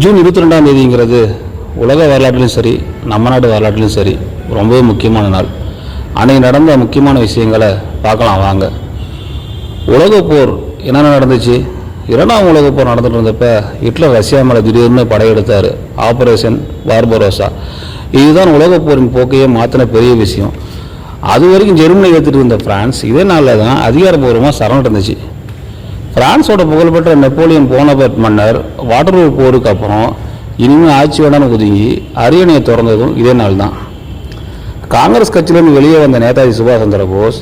June 22ஆம் தேதிங்கிறது உலக வரலாற்றிலும் சரி, நம்ம நாடு வரலாற்றிலும் சரி ரொம்பவே முக்கியமான நாள். அன்றைக்கி நடந்த முக்கியமான விஷயங்களை பார்க்கலாம் வாங்க. உலகப்போர் என்னென்ன நடந்துச்சு? 2ஆம் உலகப்போர் நடந்துட்டு இருந்தப்ப ஹிட்லர் ரஷ்யா மேலே திடீர்னு படையெடுத்தார், ஆப்ரேஷன் பார்பரோசா. இதுதான் உலகப்போரின் போக்கையே மாற்றின பெரிய விஷயம். அது வரைக்கும் ஜெர்மனி ஏற்றுட்டு இருந்த பிரான்ஸ் இதே நாளில் தான் அதிகாரப்பூர்வமாக சரணடைந்துச்சு. பிரான்ஸோட புகழ்பெற்ற நெப்போலியன் போனபர்ட் மன்னர் வாட்டர்லூ போருக்கு அப்புறம் இனிமேல் ஆட்சி வேண்டான்னு ஒதுங்கி அரியணையை திறந்ததும் இதே நாள் தான். காங்கிரஸ் கட்சியிலிருந்து வெளியே வந்த நேதாஜி சுபாஷ் சந்திர போஸ்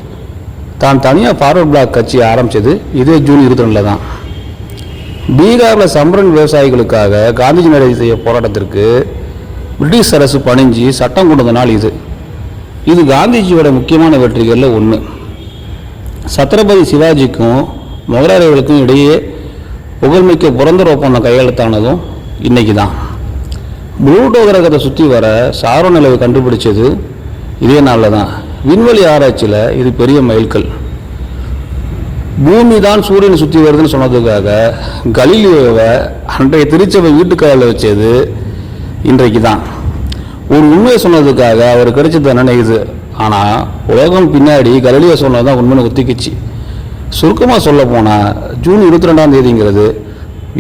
தான் தனியாக ஃபார்வர்ட் பிளாக் கட்சி ஆரம்பித்தது இதே ஜூன் 22 தான். பீகாரில் சம்பரன் விவசாயிகளுக்காக காந்திஜி நடத்திய போராட்டத்திற்கு பிரிட்டிஷ் அரசு பணிஞ்சு சட்டம் கொண்டு வந்த நாள் இது. இது காந்திஜியோட முக்கியமான வெற்றிகளில் ஒன்று. சத்ரபதி சிவாஜிக்கும் முகலாயர்களுக்கும் இடையே புகழ்மிக்க புரந்தர் ஒப்பந்தம் கையெழுத்தானதும் இன்னைக்கு தான். புளூட்டோ கிரகத்தை சுற்றி வர சார்வ நிலவை கண்டுபிடிச்சது இதே நாளில் தான். விண்வெளி ஆராய்ச்சியில் இது பெரிய மைல்கல். பூமி தான் சூரியனை சுற்றி வருதுன்னு சொன்னதுக்காக கலீலியோவை அன்றைய திருச்சபை வீட்டுக்காரில் வச்சது இன்றைக்கு தான். ஒரு உண்மையை சொன்னதுக்காக அவர் கிடைச்ச தண்டனை இது. ஆனால் உலகம் பின்னாடி கலீலியோ சொன்னது தான் உண்மையை ஒத்திக்கிச்சு. சுருக்கமாக சொல்ல போனால் ஜூன் 22ஆம் தேதிங்கிறது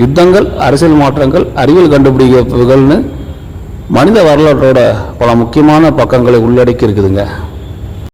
யுத்தங்கள், அரசியல் மாற்றங்கள், அறிவியல் கண்டுபிடிப்புகள்னு மனித வரலாற்றோட பல முக்கியமான பக்கங்களை உள்ளடக்கி இருக்குதுங்க.